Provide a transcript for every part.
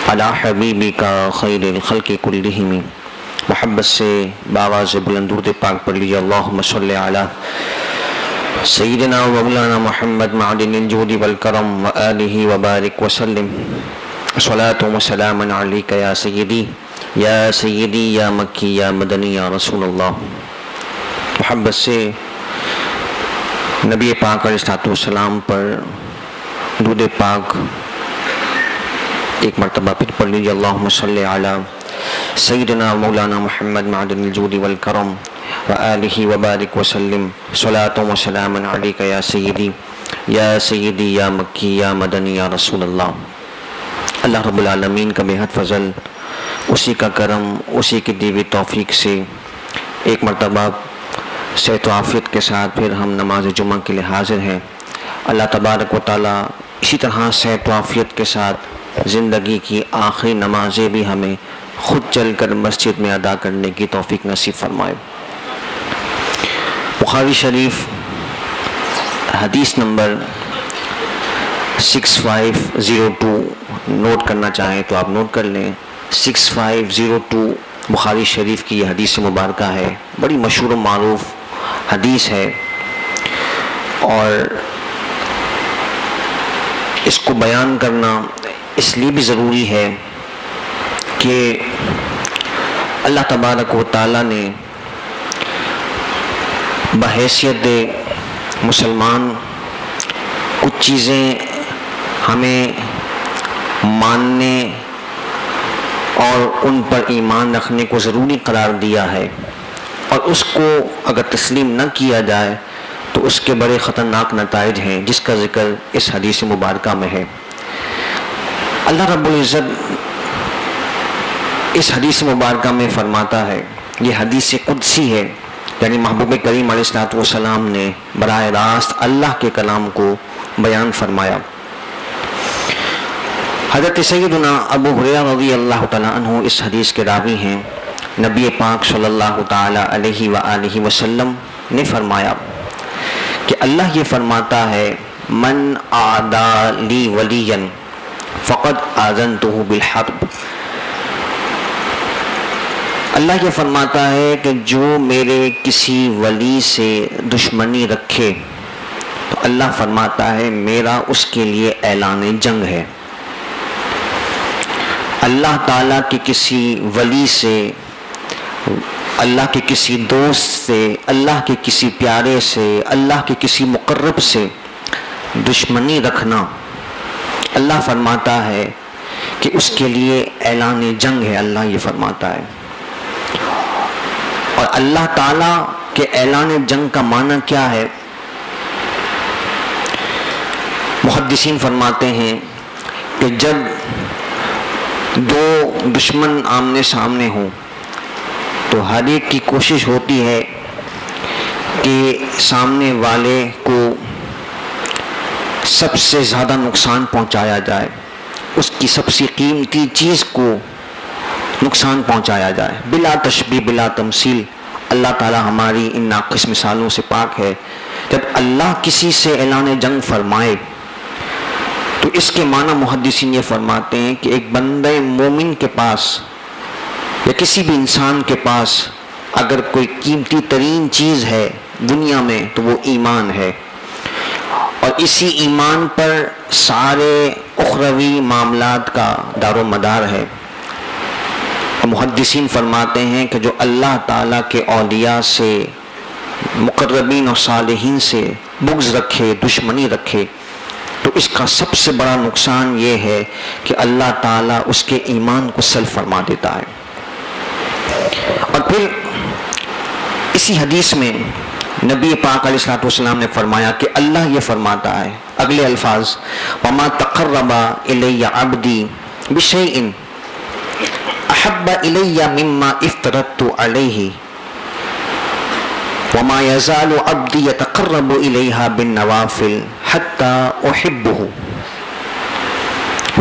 علی حبیبک خیر الخلق کلہم. محبت سے باواز بلند درود پاک پڑھ لیجیے. اللہم صلی علی سیدنا و مولانا محمد معدن الجود والکرم وآلہ وبارک وسلم. صلاۃ و سلام علیک یا سیدی یا مکی یا مدنی یا رسول اللہ. محبت سے نبی پاک علیہ السلام پر درود پاک ایک مرتبہ پھر پڑھ لیجیے. اللہم صلی علی سیدنا مولانا محمد معدن الجود والکرم وآلہ وبارک وسلم. صلاۃ و سلام علیک یا سیدی یا مکی یا مدنی یا رسول اللہ. اللہ رب العالمین کا بہت فضل، اسی کا کرم، اسی کی دی ہوئی توفیق سے ایک مرتبہ صحت و عافیت کے ساتھ پھر ہم نماز جمعہ کے لیے حاضر ہیں. اللہ تبارک و تعالیٰ اسی طرح صحت و عافیت کے ساتھ زندگی کی آخری نمازیں بھی ہمیں خود چل کر مسجد میں ادا کرنے کی توفیق نصیب فرمائے. بخاری شریف حدیث نمبر 6502 نوٹ کرنا چاہیں تو آپ نوٹ کر لیں. 6502 بخاری شریف کی یہ حدیث مبارکہ ہے. بڑی مشہور و معروف حدیث ہے اور اس کو بیان کرنا اس لیے بھی ضروری ہے کہ اللہ تبارک و تعالیٰ نے بحیثیت مسلمان کچھ چیزیں ہمیں ماننے اور ان پر ایمان رکھنے کو ضروری قرار دیا ہے، اور اس کو اگر تسلیم نہ کیا جائے تو اس کے بڑے خطرناک نتائج ہیں، جس کا ذکر اس حدیث مبارکہ میں ہے. اللہ رب العزت اس حدیث مبارکہ میں فرماتا ہے، یہ حدیث قدسی ہے، یعنی محبوب کریم علیہ السلام نے براہ راست اللہ کے کلام کو بیان فرمایا. حضرت سیدنا ابو ہریرہ رضی اللہ تعالیٰ عنہ اس حدیث کے راوی ہیں. نبی پاک صلی اللہ تعالیٰ علیہ وآلہ وسلم نے فرمایا کہ اللہ یہ فرماتا ہے، من عادی لی ولیا فقد آذنتہ بالحرب. اللہ یہ فرماتا ہے کہ جو میرے کسی ولی سے دشمنی رکھے تو اللہ فرماتا ہے میرا اس کے لیے اعلان جنگ ہے. اللہ تعالیٰ کے کسی ولی سے، اللہ کے کسی دوست سے، اللہ کے کسی پیارے سے، اللہ کے کسی مقرب سے دشمنی رکھنا، اللہ فرماتا ہے کہ اس کے لیے اعلان جنگ ہے. اللہ یہ فرماتا ہے. اور اللہ تعالیٰ کے اعلان جنگ کا معنی کیا ہے؟ محدثین فرماتے ہیں کہ جب دو دشمن آمنے سامنے ہوں تو ہر ایک کی کوشش ہوتی ہے کہ سامنے والے کو سب سے زیادہ نقصان پہنچایا جائے، اس کی سب سے قیمتی چیز کو نقصان پہنچایا جائے. بلا تشبیہ بلا تمثیل اللہ تعالیٰ ہماری ان ناقص مثالوں سے پاک ہے. جب اللہ کسی سے اعلان جنگ فرمائے تو اس کے معنی محدثین یہ فرماتے ہیں کہ ایک بندہ مومن کے پاس یا کسی بھی انسان کے پاس اگر کوئی قیمتی ترین چیز ہے دنیا میں تو وہ ایمان ہے، اور اسی ایمان پر سارے اخروی معاملات کا دار و مدار ہے. محدثین فرماتے ہیں کہ جو اللہ تعالیٰ کے اولیاء سے، مقربین اور صالحین سے بغض رکھے، دشمنی رکھے، تو اس کا سب سے بڑا نقصان یہ ہے کہ اللہ تعالیٰ اس کے ایمان کو سلب فرما دیتا ہے. اور پھر اسی حدیث میں نبی پاک علیہ السلام نے فرمایا کہ اللہ یہ فرماتا ہے، اگلے الفاظ، وَمَا تَقَرَّبَ إِلَيَّ عَبْدِي بِشَيْءٍ أَحَبَّ إِلَيَّ مِمَّا افْتَرَضْتُ عَلَيْهِ وَمَا يَزَالُ عَبْدِي يَتَقَرَّبُ إِلَيْهَا بِالنَّوَافِلِ حَتَّى أُحِبُّهُ.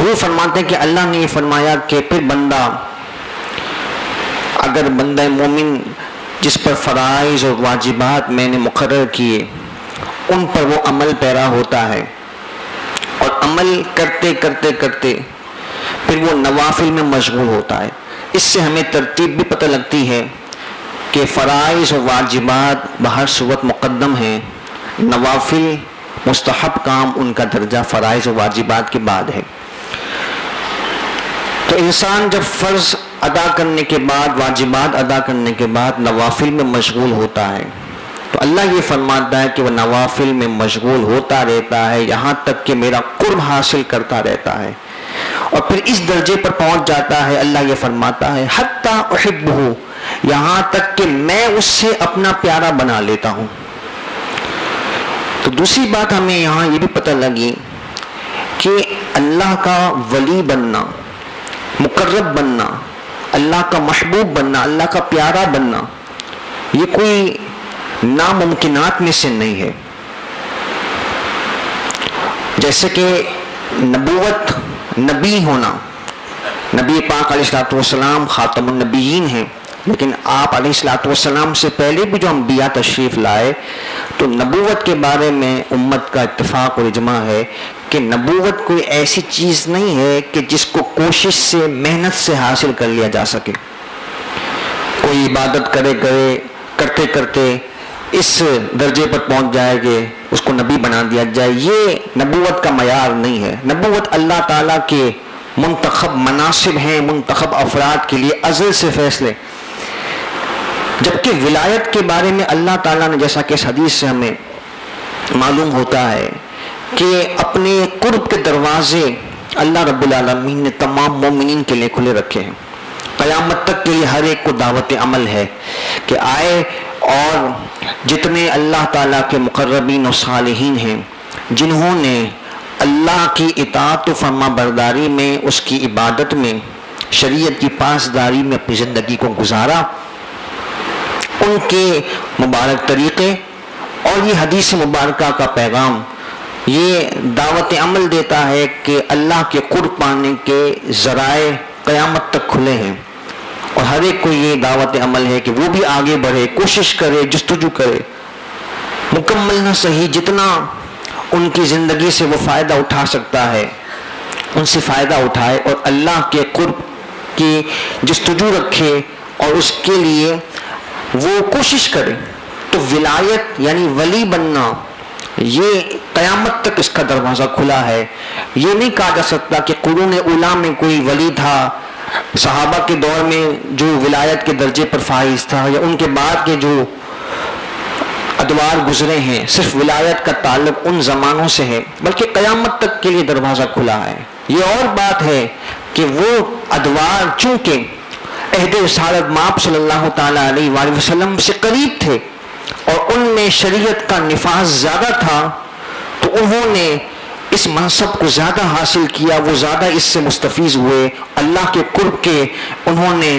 وہ فرماتے ہیں کہ اللہ نے یہ فرمایا کہ پھر بندہ، اگر بندہ مومن جس پر فرائض اور واجبات میں نے مقرر کیے ان پر وہ عمل پیرا ہوتا ہے، اور عمل کرتے کرتے کرتے پھر وہ نوافل میں مشغول ہوتا ہے۔ اس سے ہمیں ترتیب بھی پتہ لگتی ہے کہ فرائض و واجبات بہر صورت مقدم ہیں، نوافل مستحب کام ان کا درجہ فرائض و واجبات کے بعد ہے۔ تو انسان جب فرض ادا کرنے کے بعد، واجبات ادا کرنے کے بعد نوافل میں مشغول ہوتا ہے تو اللہ یہ فرماتا ہے کہ وہ نوافل میں مشغول ہوتا رہتا ہے یہاں تک کہ میرا قرب حاصل کرتا رہتا ہے، اور پھر اس درجے پر پہنچ جاتا ہے، اللہ یہ فرماتا ہے حتی احبہ، یہاں تک کہ میں اس سے اپنا پیارا بنا لیتا ہوں۔ تو دوسری بات ہمیں یہاں یہ بھی پتہ لگی کہ اللہ کا ولی بننا، مقرب بننا، اللہ کا محبوب بننا، اللہ کا پیارا بننا، یہ کوئی ناممکنات میں سے نہیں ہے۔ جیسے کہ نبوت، نبی ہونا، نبی پاک علیہ الصلوۃ والسلام خاتم النبیین ہیں، لیکن آپ علیہ الصلوۃ والسلام سے پہلے بھی جو انبیاء تشریف لائے تو نبوت کے بارے میں امت کا اتفاق اور اجماع ہے کہ نبوت کوئی ایسی چیز نہیں ہے کہ جس کو کوشش سے، محنت سے حاصل کر لیا جا سکے۔ کوئی عبادت کرتے کرتے اس درجے پر پہنچ جائے گے، اس کو نبی بنا دیا جائے، یہ نبوت کا معیار نہیں ہے۔ نبوت اللہ تعالیٰ کے منتخب مناصب ہیں، منتخب افراد کے لیے ازل سے فیصلے، جبکہ ولایت کے بارے میں اللہ تعالیٰ نے، جیسا کہ اس حدیث سے ہمیں معلوم ہوتا ہے کہ اپنے قرب کے دروازے اللہ رب العالمین نے تمام مومنین کے لیے کھلے رکھے ہیں۔ قیامت تک کے لیے ہر ایک کو دعوت عمل ہے کہ آئے، اور جتنے اللہ تعالیٰ کے مقربین و صالحین ہیں جنہوں نے اللہ کی اطاعت و فرما برداری میں، اس کی عبادت میں، شریعت کی پاسداری میں اپنی زندگی کو گزارا، ان کے مبارک طریقے اور یہ حدیث مبارکہ کا پیغام یہ دعوت عمل دیتا ہے کہ اللہ کے قرب پانے کے ذرائع قیامت تک کھلے ہیں، اور ہر ایک کو یہ دعوت عمل ہے کہ وہ بھی آگے بڑھے، کوشش کرے، جستجو کرے، مکمل نہ صحیح جتنا ان کی زندگی سے وہ فائدہ اٹھا سکتا ہے ان سے فائدہ اٹھائے، اور اللہ کے قرب کی جستجو رکھے اور اس کے لیے وہ کوشش کرے۔ تو ولایت یعنی ولی بننا، یہ قیامت تک اس کا دروازہ کھلا ہے۔ یہ نہیں کہا جا سکتا کہ قرون اولیٰ میں کوئی ولی تھا، صحابہ کے دور میں جو ولایت کے درجے پر فائز تھا، یا ان کے بعد کے جو ادوار گزرے ہیں صرف ولایت کا تعلق ان زمانوں سے ہے، بلکہ قیامت تک کے لیے دروازہ کھلا ہے۔ یہ اور بات ہے کہ وہ ادوار چونکہ عہد رسالت مآب صلی اللہ تعالیٰ علیہ وآلہ وسلم سے قریب تھے اور ان میں شریعت کا نفاذ زیادہ تھا، تو انہوں نے اس منصب کو زیادہ حاصل کیا، وہ زیادہ اس سے مستفیض ہوئے، اللہ کے قرب کے انہوں نے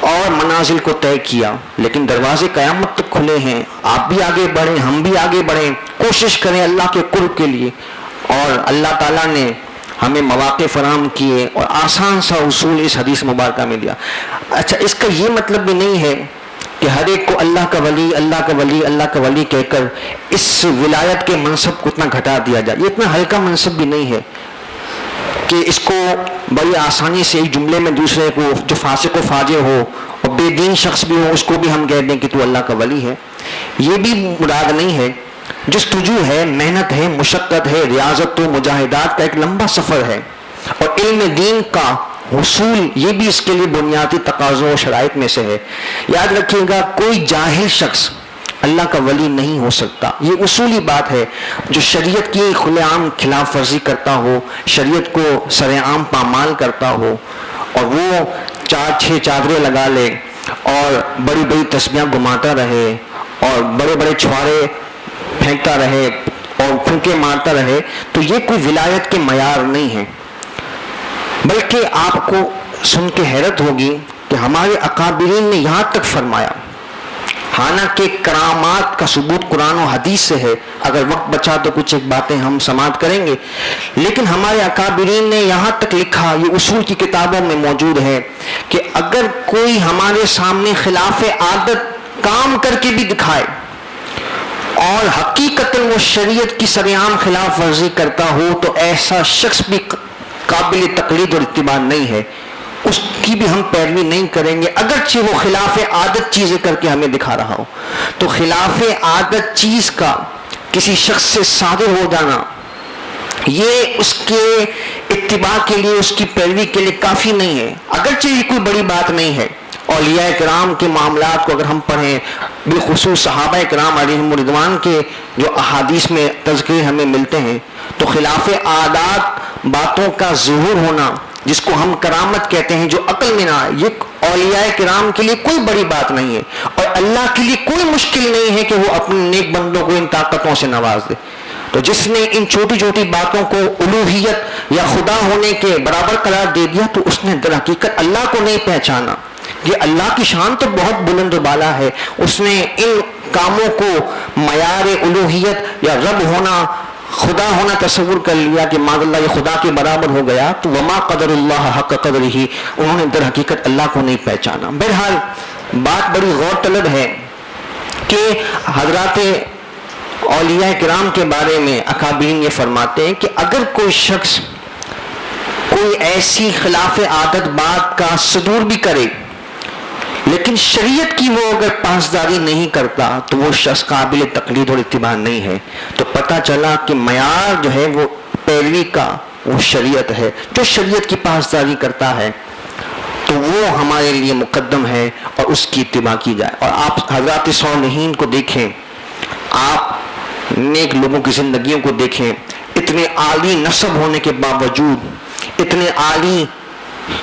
اور منازل کو طے کیا۔ لیکن دروازے قیامت تک کھلے ہیں، آپ بھی آگے بڑھیں، ہم بھی آگے بڑھیں، کوشش کریں اللہ کے قرب کے لیے، اور اللہ تعالیٰ نے ہمیں مواقع فراہم کیے اور آسان سا اصول اس حدیث مبارکہ میں دیا۔ اچھا، اس کا یہ مطلب بھی نہیں ہے کہ ہر ایک کو اللہ کا ولی، اللہ کا ولی، اللہ کا ولی کہہ کر اس ولایت کے منصب کو اتنا گھٹا دیا جائے۔ یہ اتنا ہلکا منصب بھی نہیں ہے کہ اس کو بڑی آسانی سے ایک جملے میں دوسرے کو جو فاسق و فاجر ہو اور بے دین شخص بھی ہو اس کو بھی ہم کہہ دیں کہ تو اللہ کا ولی ہے۔ یہ بھی مراد نہیں ہے۔ جستجو ہے، محنت ہے، مشقت ہے، ریاضت و مجاہدات کا ایک لمبا سفر ہے، اور علم دین کا حصول یہ بھی اس کے لیے بنیادی تقاضوں و شرائط میں سے ہے۔ یاد رکھیے گا، کوئی جاہل شخص اللہ کا ولی نہیں ہو سکتا۔ یہ اصولی بات ہے۔ جو شریعت کی کھلے عام خلاف ورزی کرتا ہو، شریعت کو سر عام پامال کرتا ہو، اور وہ 4-6 چادریں لگا لے اور بڑی بڑی تسبیحاں گھماتا رہے اور بڑے بڑے چھوارے پھینکتا رہے اور پھونکے مارتا رہے، تو یہ کوئی ولایت کے معیار نہیں ہے۔ بلکہ آپ کو سن کے حیرت ہوگی کہ ہمارے اکابرین نے یہاں تک فرمایا، حالانکہ کرامات کا ثبوت قرآن و حدیث سے ہے، اگر وقت بچا تو کچھ ایک باتیں ہم سماعت کریں گے، لیکن ہمارے اکابرین نے یہاں تک لکھا، یہ اصول کی کتابوں میں موجود ہے، کہ اگر کوئی ہمارے سامنے خلاف عادت کام کر کے بھی دکھائے اور حقیقتاً وہ شریعت کی سرعام خلاف ورزی کرتا ہو، تو ایسا شخص بھی قابل تقلید اور اتباع نہیں ہے اس کی بھی ہم پیروی نہیں کریں گے، اگرچہ وہ خلاف عادت چیزیں کر کے ہمیں دکھا رہا ہو۔ تو خلاف عادت چیز کا کسی شخص سے صادر ہو جانا یہ اس کے اتباع کے لیے، اس کی پیروی کے لیے کافی نہیں ہے، اگرچہ یہ کوئی بڑی بات نہیں ہے۔ اولیاء کرام کے معاملات کو اگر ہم پڑھیں، بالخصوص صحابہ کرام علیہم رضوان کے جو احادیث میں تذکرے ہمیں ملتے ہیں، تو خلاف عادات باتوں کا ظہور ہونا، جس کو ہم کرامت کہتے ہیں، جو عقل میں نہ آئے، یہ اولیاء کرام کے لیے کوئی بڑی بات نہیں ہے، اور اللہ کے لیے کوئی مشکل نہیں ہے کہ وہ اپنے نیک بندوں کو ان طاقتوں سے نواز دے۔ تو جس نے ان چھوٹی چھوٹی باتوں کو الوہیت یا خدا ہونے کے برابر قرار دے دیا، تو اس نے در حقیقت اللہ کو نہیں پہچانا۔ یہ اللہ کی شان تو بہت بلند و بالا ہے، اس نے ان کاموں کو معیار الوہیت یا رب ہونا، خدا ہونا تصور کر لیا کہ معاذ اللہ یہ خدا کے برابر ہو گیا، تو وما قدر اللہ حق قدرہ، انہوں نے در حقیقت اللہ کو نہیں پہچانا۔ بہرحال بات بڑی غور طلب ہے کہ حضرات اولیاء کرام کے بارے میں اکابرین یہ فرماتے ہیں کہ اگر کوئی شخص کوئی ایسی خلاف عادت بات کا صدور بھی کرے، لیکن شریعت کی وہ اگر پاسداری نہیں کرتا، تو وہ شخص قابل تقلید اور اتباع نہیں ہے۔ تو پتہ چلا کہ معیار جو ہے وہ پیروی کا وہ شریعت ہے، جو شریعت کی پاسداری کرتا ہے تو وہ ہمارے لیے مقدم ہے اور اس کی اتباع کی جائے۔ اور آپ حضرات صالحین کو دیکھیں، آپ نیک لوگوں کی زندگیوں کو دیکھیں، اتنے عالی نسب ہونے کے باوجود، اتنے عالی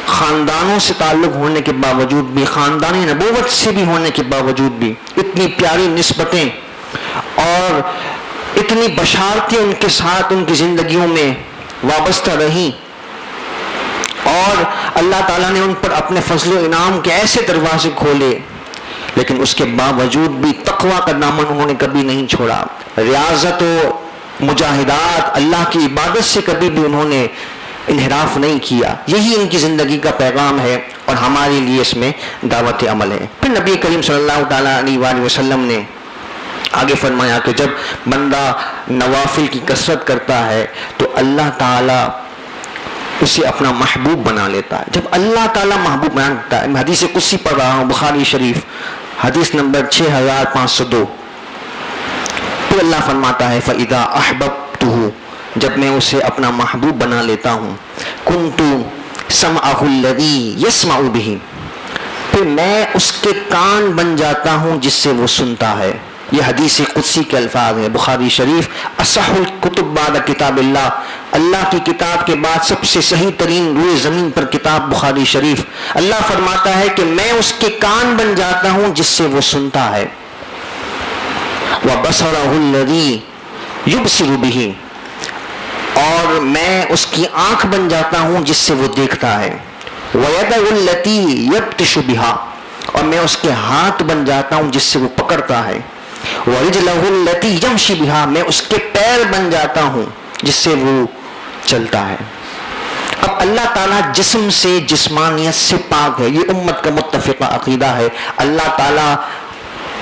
خاندانوں سے تعلق ہونے کے باوجود بھی، خاندانی نبوت سے بھی ہونے کے باوجود بھی، اتنی پیاری نسبتیں اور اتنی بشارتیں ان کے ساتھ ان کی زندگیوں میں وابستہ رہیں، اور اللہ تعالیٰ نے ان پر اپنے فضل و انعام کے ایسے دروازے کھولے، لیکن اس کے باوجود بھی تقویٰ کا دامن انہوں نے کبھی نہیں چھوڑا، ریاضت و مجاہدات، اللہ کی عبادت سے کبھی بھی انہوں نے انحراف نہیں کیا۔ یہی ان کی زندگی کا پیغام ہے اور ہمارے لیے اس میں دعوت عمل ہے۔ پھر نبی کریم صلی اللہ تعالیٰ علیہ وآلہ وسلم نے آگے فرمایا کہ جب بندہ نوافل کی کثرت کرتا ہے تو اللہ تعالیٰ اسے اپنا محبوب بنا لیتا ہے۔ جب اللہ تعالیٰ محبوب بنا لیتا ہے، میں حدیث قدسی پڑھ رہا ہوں، بخاری شریف حدیث نمبر 6502، پھر اللہ فرماتا ہے فَإِذَا أَحْبَبْتُهُ، جب میں اسے اپنا محبوب بنا لیتا ہوں، كُنْتُ سَمْعَهُ الَّذِي يَسْمَعُ بِهِ، پھر میں اس کے کان بن جاتا ہوں جس سے وہ سنتا ہے۔ یہ حدیث قدسی کے الفاظ ہیں، بخاری شریف اصح الکتب بعد کتاب اللہ، اللہ کی کتاب کے بعد سب سے صحیح ترین روئے زمین پر کتاب بخاری شریف۔ اللہ فرماتا ہے کہ میں اس کے کان بن جاتا ہوں جس سے وہ سنتا ہے، وَبَصَرَهُ الَّذِي يُبْصِرُ بِهِ، اور میں اس کی آنکھ بن جاتا ہوں جس سے وہ دیکھتا ہے، وَيَدَهُ الَّتِي يَبْطِشُ بِهَا، اور میں اس کے ہاتھ بن جاتا ہوں جس سے وہ پکڑتا ہے، وَرِجْلَهُ الَّتِي يَمْشِي بِهَا، میں اس کے پیر بن جاتا ہوں جس سے وہ چلتا ہے۔ اب اللہ تعالیٰ جسم سے، جسمانیت سے پاک ہے، یہ امت کا متفقہ عقیدہ ہے۔ اللہ تعالیٰ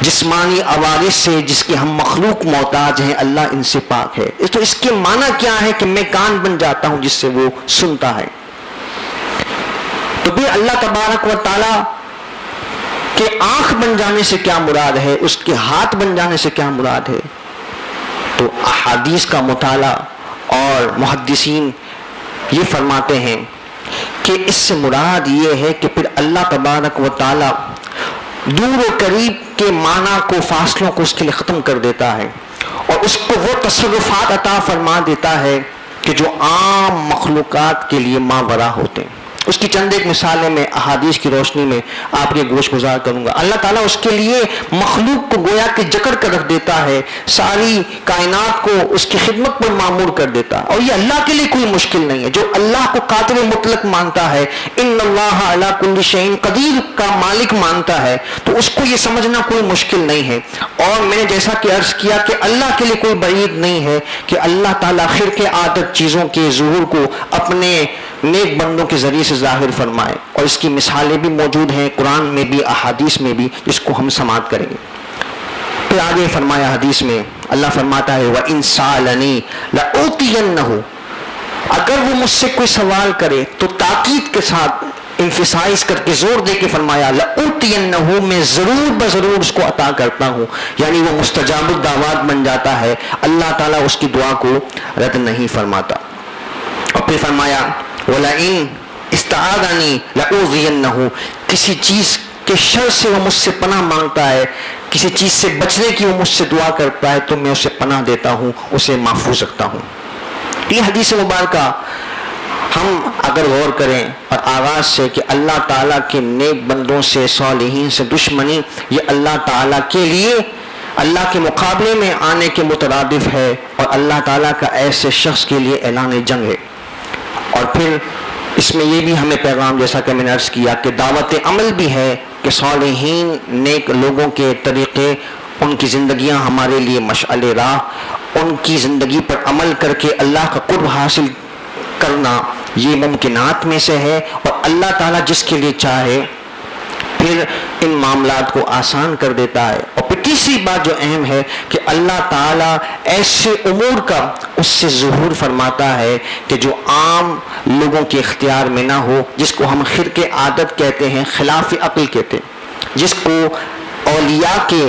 جسمانی عوارض سے، جس کے ہم مخلوق محتاج ہیں، اللہ ان سے پاک ہے۔ تو اس کے معنی کیا ہے کہ میں کان بن جاتا ہوں جس سے وہ سنتا ہے؟ تو پھر اللہ تبارک و تعالیٰ کے آنکھ بن جانے سے کیا مراد ہے، اس کے ہاتھ بن جانے سے کیا مراد ہے؟ تو احادیث کا مطالعہ اور محدثین یہ فرماتے ہیں کہ اس سے مراد یہ ہے کہ پھر اللہ تبارک و تعالیٰ دور و قریب کے معنی کو، فاصلوں کو اس کے لیے ختم کر دیتا ہے، اور اس کو وہ تصرفات عطا فرما دیتا ہے کہ جو عام مخلوقات کے لیے ماوراء ہوتے ہیں۔ اس کی چند ایک مثالیں میں احادیث کی روشنی میں آپ کے گوش گزار کروں گا۔ اللہ تعالیٰ اس کے لیے مخلوق کو گویا کہ جکڑ کر رکھ دیتا ہے، ساری کائنات کو اس کی خدمت پر معمور کر دیتا ہے، اور یہ اللہ کے لیے کوئی مشکل نہیں ہے۔ جو اللہ کو قادر مطلق مانتا ہے، ان اللہ علی کل شیء قدیر کا مالک مانتا ہے، تو اس کو یہ سمجھنا کوئی مشکل نہیں ہے۔ اور میں نے جیسا کہ عرض کیا کہ اللہ کے لیے کوئی بعید نہیں ہے کہ اللہ تعالیٰ خرق عادت چیزوں کے ظہور کو اپنے نیک بندوں کے ذریعے سے ظاہر فرمائے، اور اس کی مثالیں بھی موجود ہیں قرآن میں بھی، احادیث میں بھی، جس کو ہم سماعت کریں گے۔ پھر آگے فرمایا حدیث میں، اللہ فرماتا ہے وَإِن سَأَلَنِي لَأُعْطِيَنَّهُ، اگر وہ مجھ سے کوئی سوال کرے تو تاکید کے ساتھ امفسائز کر کے زور دے کے فرمایا لَأُوتِيَنَّهُ، میں ضرور بضرور اس کو عطا کرتا ہوں، یعنی وہ مستجاب الدعوات بن جاتا ہے، اللہ تعالیٰ اس کی دعا کو رد نہیں فرماتا۔ اور پھر فرمایا وَلَئِنْ اسْتَعَاذَنِي لَأُوذِيَنَّهُ، کسی چیز کے شر سے وہ مجھ سے پناہ مانگتا ہے، کسی چیز سے بچنے کی وہ مجھ سے دعا کرتا ہے تو میں اسے پناہ دیتا ہوں، اسے محفوظ رکھتا ہوں۔ یہ حدیث مبارکہ ہم اگر غور کریں اور آغاز سے کہ اللہ تعالیٰ کے نیک بندوں سے، صالحین سے دشمنی، یہ اللہ تعالیٰ کے لیے اللہ کے مقابلے میں آنے کے مترادف ہے، اور اللہ تعالیٰ کا ایسے شخص کے لیے اعلان جنگ ہے۔ اور پھر اس میں یہ بھی ہمیں پیغام، جیسا کہ میں نے عرض کیا، کہ دعوت عمل بھی ہے کہ صالحین نیک لوگوں کے طریقے، ان کی زندگیاں ہمارے لیے مشعل راہ، ان کی زندگی پر عمل کر کے اللہ کا قرب حاصل کرنا یہ ممکنات میں سے ہے، اور اللہ تعالیٰ جس کے لیے چاہے پھر ان معاملات کو آسان کر دیتا ہے۔ اور پھر تیسری بات جو اہم ہے کہ اللہ تعالیٰ ایسے امور کا اس سے ظہور فرماتا ہے کہ جو عام لوگوں کے اختیار میں نہ ہو، جس کو ہم خرق عادت کہتے ہیں، خلاف عقل کہتے ہیں، جس کو اولیاء کے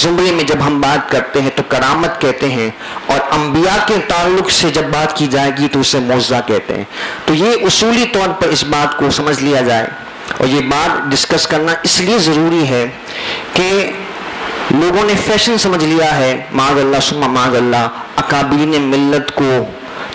زمرے میں جب ہم بات کرتے ہیں تو کرامت کہتے ہیں، اور انبیاء کے تعلق سے جب بات کی جائے گی تو اسے معجزہ کہتے ہیں۔ تو یہ اصولی طور پر اس بات کو سمجھ لیا جائے، اور یہ بات ڈسکس کرنا اس لیے ضروری ہے کہ لوگوں نے فیشن سمجھ لیا ہے، معاذ اللہ ثم معاذ اللہ، اکابرین ملت کو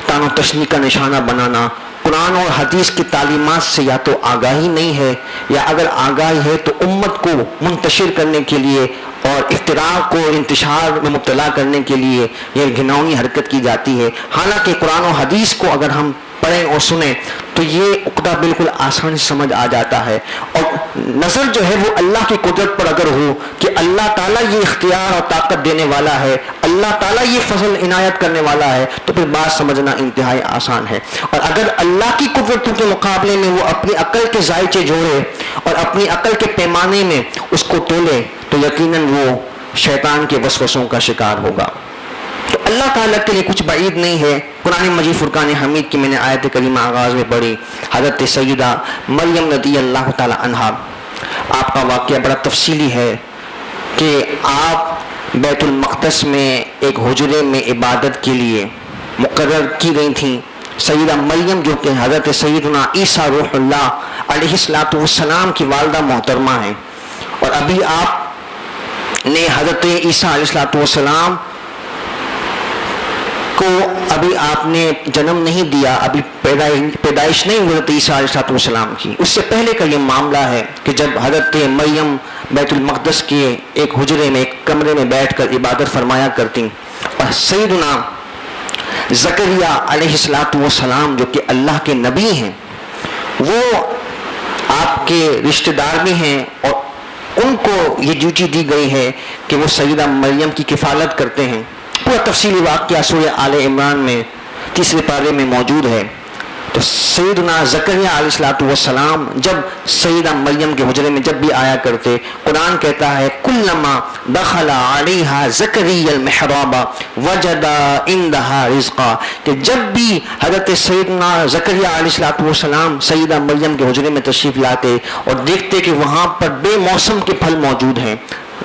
تان و تشنیع کا نشانہ بنانا۔ قرآن اور حدیث کی تعلیمات سے یا تو آگاہی نہیں ہے، یا اگر آگاہی ہے تو امت کو منتشر کرنے کے لیے اور افتراق کو انتشار میں مبتلا کرنے کے لیے یہ گھناؤنی حرکت کی جاتی ہے۔ حالانکہ قرآن و حدیث کو اگر ہم پڑھیں اور سنیں تو یہ عقدہ بالکل آسانی سے سمجھ آ جاتا ہے، اور نظر جو ہے وہ اللہ کی قدرت پر اگر ہو کہ اللہ تعالیٰ یہ اختیار اور طاقت دینے والا ہے، اللہ تعالیٰ یہ فضل عنایت کرنے والا ہے، تو پھر بات سمجھنا انتہائی آسان ہے۔ اور اگر اللہ کی قدرتوں کے مقابلے میں وہ اپنی عقل کے ذائچے جوڑے اور اپنی عقل کے پیمانے میں اس کو تولے تو یقیناً وہ شیطان کے وسوسوں کا شکار ہوگا۔ تو اللہ تعالیٰ کے لیے کچھ بعید نہیں ہے۔ قرآن مجید فرقان حمید کی میں نے آیت کریمہ آغاز میں پڑھی، حضرت سیدہ مریم رضی اللہ تعالیٰ عنہا، آپ کا واقعہ بڑا تفصیلی ہے کہ آپ بیت المقدس میں ایک حجرے میں عبادت کے لیے مقرر کی گئی تھیں۔ سیدہ مریم جو کہ حضرت سیدنا عیسیٰ روح اللہ علیہ السلام کی والدہ محترمہ ہیں، اور ابھی آپ نے حضرت عیسیٰ علیہ السلام کو ابھی آپ نے جنم نہیں دیا، ابھی پیدائش نہیں ہوئی حضرت عیسیٰ علیہ السلام کی۔ اس سے پہلے کا یہ معاملہ ہے کہ جب حضرت مریم بیت المقدس کے ایک حجرے میں، ایک کمرے میں بیٹھ کر عبادت فرمایا کرتی، اور سیدنا زکریا علیہ السلام جو کہ اللہ کے نبی ہیں، وہ آپ کے رشتہ دار بھی ہیں، اور ان کو یہ ڈیوٹی دی گئی ہے کہ وہ سیدہ مریم کی کفالت کرتے ہیں۔ پورا تفصیلی واقعہ سورہ آل عمران میں 3 پارے میں موجود ہے۔ تو سیدنا زکریا علیہ السلام جب سیدہ مریم کے حجرے میں جب بھی آیا کرتے، قرآن کہتا ہے کلما دخل علیہا زکریا المحراب وجد عندہا رزقا، کہ جب بھی حضرت سیدنا زکریا علیہ السلام سیدہ مریم کے حجرے میں تشریف لاتے اور دیکھتے کہ وہاں پر بے موسم کے پھل موجود ہیں،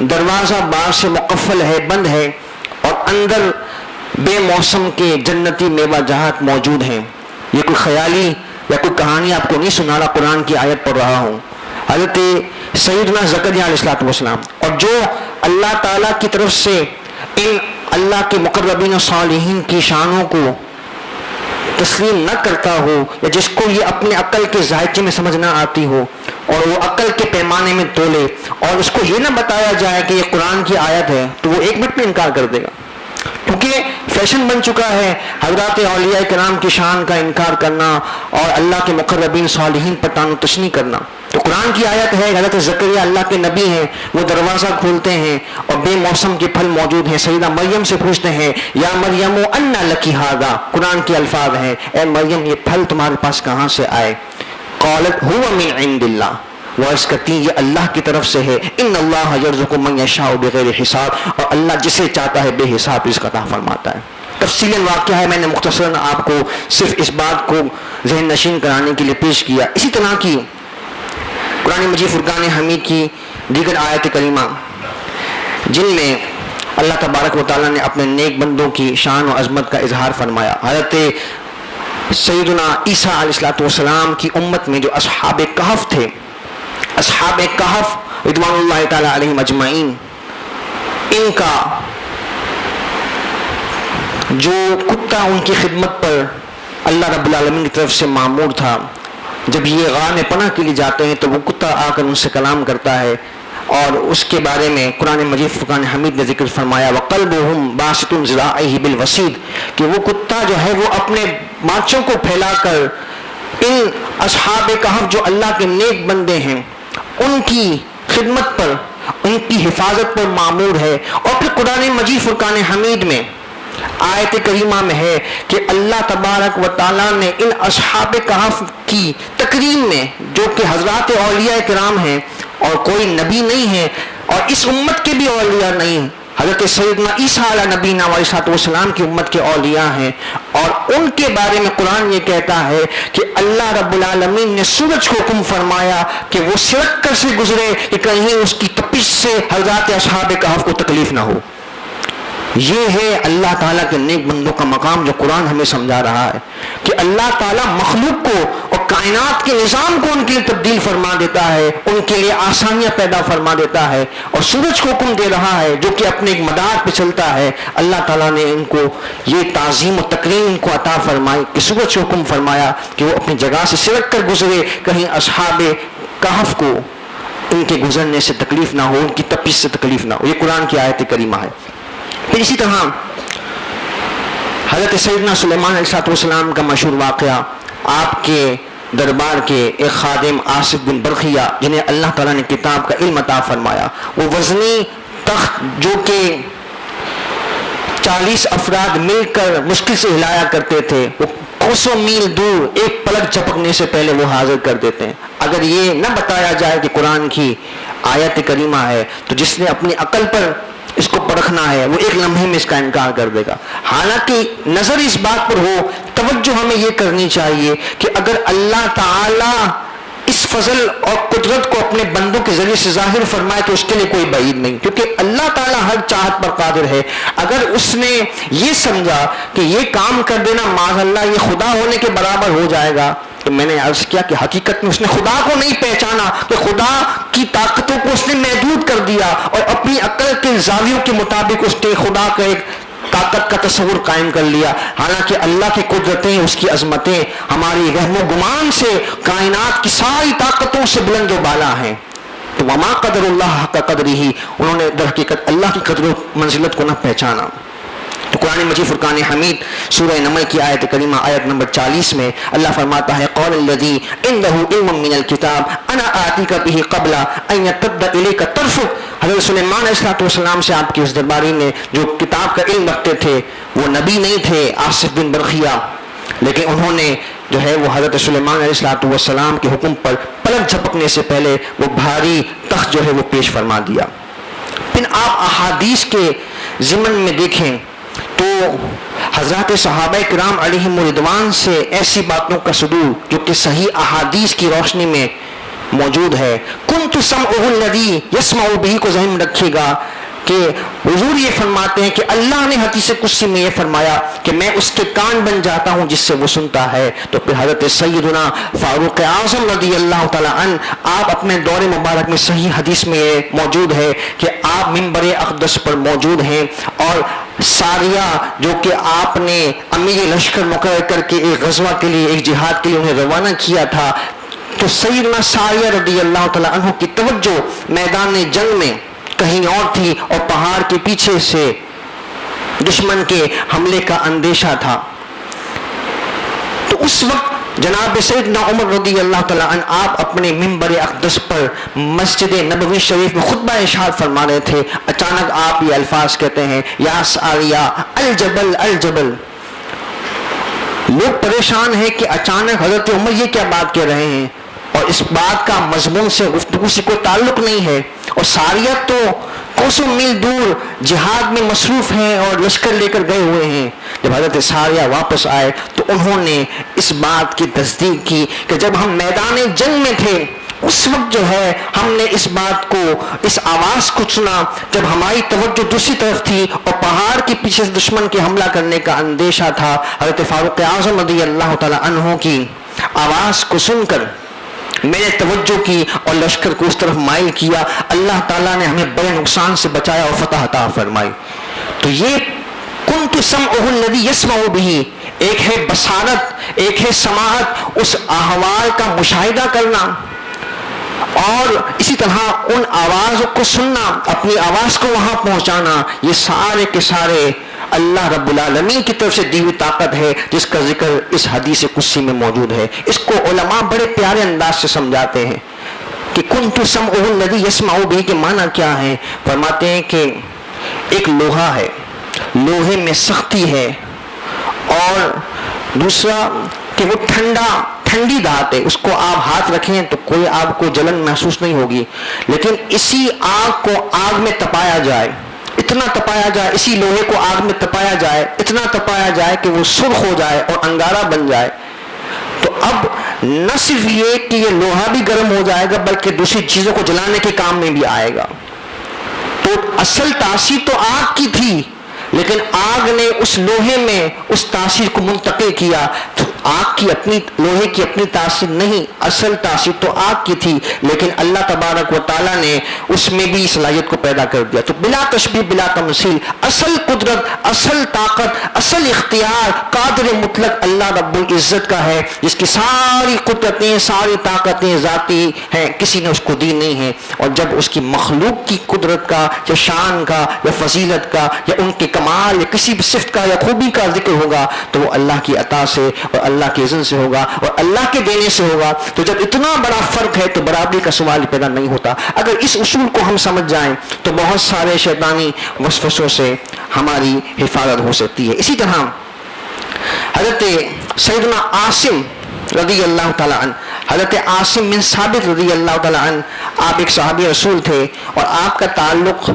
دروازہ باہر سے مقفل ہے، بند ہے، اور اندر بے موسم کے جنتی میوہ جہات موجود ہیں۔ یہ کوئی خیالی یا کوئی کہانی آپ کو نہیں سنا رہا، قرآن کی آیت پڑھ رہا ہوں۔ حضرت سیدنا زکریا علیہ السلام، اور جو اللہ تعالیٰ کی طرف سے ان اللہ کے مقربین و صالحین کی شانوں کو تسلیم نہ کرتا ہو، یا جس کو یہ اپنے عقل کے ذائچے میں سمجھ نہ آتی ہو اور وہ عقل کے پیمانے میں تولے، اور اس کو یہ نہ بتایا جائے کہ یہ قرآن کی آیت ہے، تو وہ 1 منٹ میں انکار کر دے گا، کیونکہ فیشن بن چکا ہے حضرات اولیاء کرام کی شان کا انکار کرنا اور اللہ کے مقربین صالحین پر طعن و تشنیع کرنا۔ تو قرآن کی آیت ہے، حضرت زکریا اللہ کے نبی ہیں، وہ دروازہ کھولتے ہیں اور بے موسم کے پھل موجود ہیں، سیدہ مریم سے پوچھتے ہیں یا مریم انا لکی ھذا، قرآن کے الفاظ ہیں اے مریم یہ پھل تمہارے پاس کہاں سے آئے؟ قالت هو من عند اللہ، وہ عرض کرتی یہ اللہ کی طرف سے ہے، ان اللہ یرزق من یشاء بغیر حساب، اور اللہ جسے چاہتا ہے بے حساب رزق عطا فرماتا ہے۔ تفصیل واقعہ ہے، میں نے مختصراً آپ کو صرف اس بات کو ذہن نشین کرانے کے لیے پیش کیا۔ اسی طرح کی قرآن مجید فرقان حمید کی دیگر آیت کریمہ جن میں اللہ تبارک و تعالیٰ نے اپنے نیک بندوں کی شان و عظمت کا اظہار فرمایا۔ حضرت سیدنا عیسیٰ علیہ السلام کی امت میں جو اصحاب کہف تھے، اصحاب کہف رضوان اللہ تعالیٰ علیہم اجمعین، ان کا جو کتا ان کی خدمت پر اللہ رب العالمین کی طرف سے معمور تھا، جب یہ غار میں پناہ کے لیے جاتے ہیں تو وہ کتا آ کر ان سے کلام کرتا ہے، اور اس کے بارے میں قرآن مجید فرقان حمید نے ذکر فرمایا وَقَلْبُهُمْ بَاسِطٌ ذِرَاعَيْهِ بِالْوَسِيدِ کہ وہ کتا جو ہے وہ اپنے مانچوں کو پھیلا کر ان اصحاب کہف جو اللہ کے نیک بندے ہیں ان کی خدمت پر، ان کی حفاظت پر معمور ہے۔ اور پھر قرآن مجید فرقان حمید میں آیت کریمہ میں ہے کہ اللہ تبارک و تعالیٰ نے ان اصحاب کہف کی تکریم میں، جو کہ حضرات اولیاء کرام ہیں اور کوئی نبی نہیں ہے اور اس امت کے بھی اولیاء نہیں ہیں، حضرت سیدنا عیسیٰ علیہ نبینا علیہ السلام کی امت کے اولیاء ہیں، اور ان کے بارے میں قرآن یہ کہتا ہے کہ اللہ رب العالمین نے سورج کو حکم فرمایا کہ وہ سڑک کر سے گزرے کہ کہیں اس کی تپش سے حضرات اصحاب کہف کو تکلیف نہ ہو۔ یہ ہے اللہ تعالیٰ کے نیک بندوں کا مقام جو قرآن ہمیں سمجھا رہا ہے کہ اللہ تعالیٰ مخلوق کو اور کائنات کے نظام کو ان کے لیے تبدیل فرما دیتا ہے، ان کے لیے آسانیاں پیدا فرما دیتا ہے، اور سورج کو حکم دے رہا ہے جو کہ اپنے ایک مدار پہ چلتا ہے۔ اللہ تعالیٰ نے ان کو یہ تعظیم و تکریم ان کو عطا فرمائی کہ سورج کو حکم فرمایا کہ وہ اپنی جگہ سے سرک کر گزرے، کہیں اصحاب کہف کو ان کے گزرنے سے تکلیف نہ ہو، ان کی تپش سے تکلیف نہ ہو۔ یہ قرآن کی آیت کریمہ ہے۔ پھر اسی طرح حضرت سیدنا سلیمان علیہ السلام کا مشہور واقعہ، آپ کے دربار کے ایک خادم آصف بن برخیہ جنہیں اللہ تعالیٰ نے کتاب کا علم عطا فرمایا، وہ وزنی تخت جو کہ 40 افراد مل کر مشکل سے ہلایا کرتے تھے، وہ کوسوں میل دور ایک پلک جھپکنے سے پہلے وہ حاضر کر دیتے ہیں۔ اگر یہ نہ بتایا جائے کہ قرآن کی آیت کریمہ ہے تو جس نے اپنی عقل پر اس کو پرکھنا ہے وہ ایک لمحے میں اس کا انکار کر دے گا۔ حالانکہ نظر اس بات پر ہو، توجہ ہمیں یہ کرنی چاہیے کہ اگر اللہ تعالیٰ اس فضل اور قدرت کو اپنے بندوں کے ذریعے سے ظاہر فرمائے تو اس کے لیے کوئی بعید نہیں، کیونکہ اللہ تعالیٰ ہر چاہت پر قادر ہے۔ اگر اس نے یہ سمجھا کہ یہ کام کر دینا معاذ اللہ یہ خدا ہونے کے برابر ہو جائے گا، تو میں نے عرض کیا کہ حقیقت میں اس نے خدا کو نہیں پہچانا، کہ خدا کی طاقتوں کو اس نے محدود کر دیا اور اپنی عقل کے زاویوں کے مطابق اس نے خدا کا ایک طاقت کا تصور قائم کر لیا۔ حالانکہ اللہ کی قدرتیں، اس کی عظمتیں ہماری وہم و گمان سے، کائنات کی ساری طاقتوں سے بلند و بالا ہیں۔ تو وما قدر اللہ حق قدرہ، انہوں نے در حقیقت اللہ کی قدر و منزلت کو نہ پہچانا۔ تو قرآن مجید فرقان حمید سورہ نمل کی آیت کریمہ آیت نمبر 40 میں اللہ فرماتا ہے قال الذی عنده علم من الکتاب انا آتیک بہ قبل ان یرتد الیک طرفک۔ حضرت سلیمان علیہ السلام سے آپ کے اس درباری نے جو کتاب کا علم رکھتے تھے، وہ نبی نہیں تھے آصف بن برخیہ، لیکن انہوں نے جو ہے وہ حضرت سلیمان علیہ السلام کے حکم پر پلک جھپکنے سے پہلے وہ بھاری تخت جو ہے وہ پیش فرما دیا۔ پھر آپ احادیث کے ضمن میں دیکھیں تو حضرات صحابہ کرام علیہم رضوان سے ایسی باتوں کا صدور جو کہ صحیح احادیث کی روشنی میں موجود ہے۔ کنت سمعہ الذی یسمع بہ کو ذہن میں رکھیے گا کہ حضور یہ فرماتے ہیں کہ اللہ نے حدیث قدسی میں یہ فرمایا کہ میں اس کے کان بن جاتا ہوں جس سے وہ سنتا ہے۔ تو پھر حضرت سیدنا فاروق اعظم رضی اللہ تعالیٰ عنہ، آپ اپنے دور مبارک میں صحیح حدیث میں یہ موجود ہے کہ آپ منبر اقدس پر موجود ہیں، اور ساریہ جو کہ آپ نے امیر لشکر مقرر کر کے ایک غزوہ کے لیے، ایک جہاد کے لیے انہیں روانہ کیا تھا، تو سیدنا ساریہ رضی اللہ تعالیٰ عنہ کی توجہ میدان جنگ میں کہیں اور تھی، اور پہاڑ کے پیچھے سے دشمن کے حملے کا اندیشہ تھا۔ تو اس وقت جناب سیدنا عمر رضی اللہ تعالیٰ عنہ آپ اپنے منبر اقدس پر مسجد نبوی شریف میں خطبہ ارشاد فرما رہے تھے، اچانک آپ یہ الفاظ کہتے ہیں یا ساریہ الجبل الجبل۔ لوگ پریشان ہیں کہ اچانک حضرت عمر یہ کیا بات کہہ رہے ہیں، اور اس بات کا مضمون سے گفتگو سے کوئی تعلق نہیں ہے، اور ساریہ تو کوسوں میل دور جہاد میں مصروف ہیں اور لشکر لے کر گئے ہوئے ہیں. جب حضرت ساریہ واپس آئے تو انہوں نے اس بات کی تصدیق کی کہ جب ہم میدان جنگ میں تھے اس وقت جو ہے ہم نے اس بات کو، اس آواز کو سنا جب ہماری توجہ دوسری طرف تھی اور پہاڑ کے پیچھے سے دشمن کے حملہ کرنے کا اندیشہ تھا. حضرت فاروق اعظم رضی اللہ تعالی عنہ کی آواز کو سن کر میں نے توجہ کی اور لشکر کو اس طرف مائل کیا. اللہ تعالیٰ نے ہمیں بڑے نقصان سے بچایا اور فتح عطا فرمائی. تو یہ کنت سمعہ الذی یسمع بہ، ایک ہے بصارت، ایک ہے سماعت، اس احوال کا مشاہدہ کرنا اور اسی طرح ان آوازوں کو سننا، اپنی آواز کو وہاں پہنچانا. یہ سارے کے سارے اللہ رب العالمین کی طرف سے دی ہوئی طاقت ہے جس کا ذکر اس حدیث قدسی میں موجود ہے. اس کو علماء بڑے پیارے انداز سے سمجھاتے ہیں کہ کنت سمعہ الذی یسمع بہ کے معنی کیا ہے. فرماتے ہیں کہ ایک لوہا ہے، لوہے میں سختی ہے، اور دوسرا کہ وہ ٹھنڈی دھات ہے، اس کو آپ ہاتھ رکھیں تو کوئی آپ کو جلن محسوس نہیں ہوگی. لیکن اسی آگ کو آگ میں تپایا جائے، اتنا تپایا جائے، اسی لوہے کو آگ میں تپایا جائے، اتنا تپایا جائے کہ وہ سرخ ہو جائے اور انگارہ بن جائے. تو اب نہ صرف یہ کہ یہ لوہا بھی گرم ہو جائے گا بلکہ دوسری چیزوں کو جلانے کے کام میں بھی آئے گا. تو اصل تاثیر تو آگ کی تھی، لیکن آگ نے اس لوہے میں اس تاثیر کو منتقل کیا. تو آگ کی اپنی، لوہے کی اپنی تاثیر نہیں، اصل تاثیر تو آگ کی تھی، لیکن اللہ تبارک و تعالیٰ نے اس میں بھی صلاحیت کو پیدا کر دیا. تو بلا تشبیہ بلا تمثیل اصل قدرت، اصل طاقت، اصل اختیار قادر مطلق اللہ رب العزت کا ہے، جس کی ساری قدرتیں، ساری طاقتیں ذاتی ہیں، کسی نے اس کو دی نہیں ہے. اور جب اس کی مخلوق کی قدرت کا یا شان کا یا فضیلت کا یا ان کے کمال یا کسی بھی صفت کا یا خوبی کا ذکر ہوگا تو وہ اللہ کی عطا سے اور اللہ کے اذن سے ہوگا اور اللہ کے دینے سے ہوگا. تو جب اتنا بڑا فرق ہے تو برابری کا سوال پیدا نہیں ہوتا. اگر اس اصول کو ہم سمجھ جائیں تو بہت سارے شیطانی وسوسوں سے ہماری حفاظت ہو سکتی ہے. اسی طرح حضرت سیدنا عاصم رضی اللہ تعالیٰ عنہ، حضرت عاصم بن ثابت رضی اللہ تعالیٰ عنہ، آپ ایک صحابی رسول تھے اور آپ کا تعلق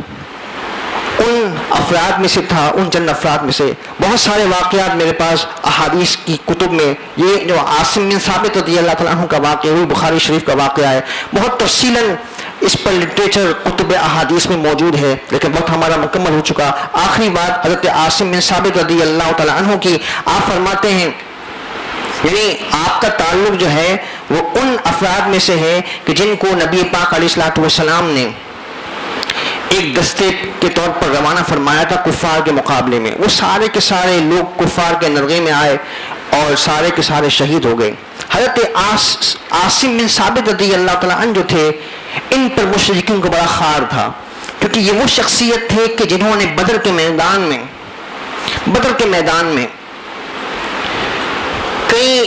ان افراد میں سے تھا، ان چند افراد میں سے. بہت سارے واقعات میرے پاس احادیث کی کتب میں، یہ جو عاصم بن ثابت رضی اللہ تعالیٰ عنہ کا واقعہ ہے، بخاری شریف کا واقعہ ہے، بہت تفصیلاً اس پر لٹریچر کتب احادیث میں موجود ہے، لیکن وقت ہمارا مکمل ہو چکا. آخری بات حضرت عاصم بن ثابت رضی اللہ تعالیٰ عنہ کی، آپ فرماتے ہیں یعنی آپ کا تعلق جو ہے وہ ان افراد میں سے ہے کہ جن کو نبی پاک علیہ الصلوۃ والسلام نے ایک دستے کے طور پر روانہ فرمایا تھا کفار کے مقابلے میں. وہ سارے کے سارے لوگ کفار کے نرغے میں آئے اور سارے کے سارے شہید ہو گئے. حضرت عاصم بن ثابت رضی اللہ تعالیٰ عنہ جو تھے، ان پر مشرکین کو بڑا خار تھا، کیونکہ یہ وہ شخصیت تھے کہ جنہوں نے بدر کے میدان میں کئی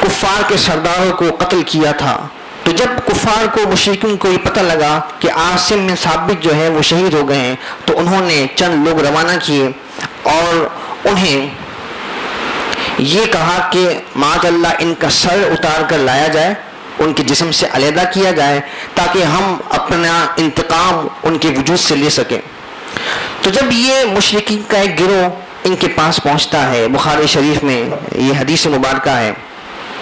کفار کے سرداروں کو قتل کیا تھا. تو جب کفار کو، مشرکین کو یہ پتہ لگا کہ عاصم بن ثابت جو ہے وہ شہید ہو گئے ہیں، تو انہوں نے چند لوگ روانہ کیے اور انہیں یہ کہا کہ معاذ اللہ ان کا سر اتار کر لایا جائے، ان کے جسم سے علیحدہ کیا جائے تاکہ ہم اپنا انتقام ان کے وجود سے لے سکیں. تو جب یہ مشرکین کا ایک گروہ ان کے پاس پہنچتا ہے، بخاری شریف میں یہ حدیث مبارکہ ہے،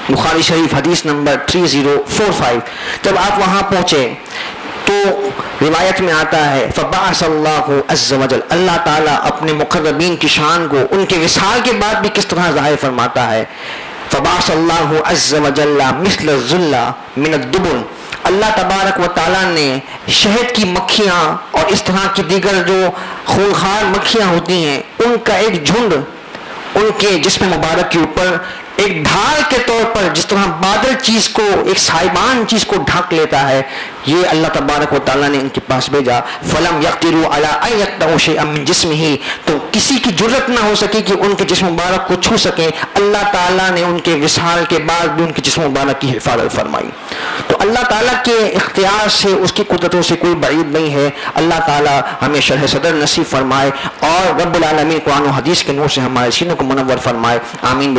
بخاری شریف حدیث نمبر 3045، جب آپ وہاں پہنچے تو روایت میں آتا ہے فبعث اللہ عز وجل، اللہ تعالیٰ اپنے مقربین کی شان کو ان کے وصال کے بعد بھی کس طرح ظاہر فرماتا ہے. فبعث اللہ عز وجل مثل الظل من الدبن، اللہ تبارک و تعالیٰ نے شہد کی مکھیاں اور اس طرح کی دیگر جو خونخوار مکھیاں ہوتی ہیں ان کا ایک جھنڈ ان کے جسم مبارک کے اوپر ایک ڈھال کے طور پر، جس طرح بادل چیز کو، ایک سائبان چیز کو ڈھک لیتا ہے، یہ اللہ تبارک و تعالیٰ نے ان کے پاس بھیجا. فلم یقدروا علی ان یقطعوا شیئا من جسمہ، تو کسی کی جرت نہ ہو سکی کہ ان کے جسم مبارک کو چھو سکیں. اللہ تعالیٰ نے ان کے وصال کے بعد بھی ان کے جسم مبارک کی حفاظت فرمائی. تو اللہ تعالیٰ کے اختیار سے، اس کی قدرتوں سے کوئی بعید نہیں ہے. اللہ تعالیٰ ہمیں شرح صدر نصیب فرمائے اور رب العالمین قرآن و حدیث کے نور سے ہمارے سینوں کو منور فرمائے. آمین.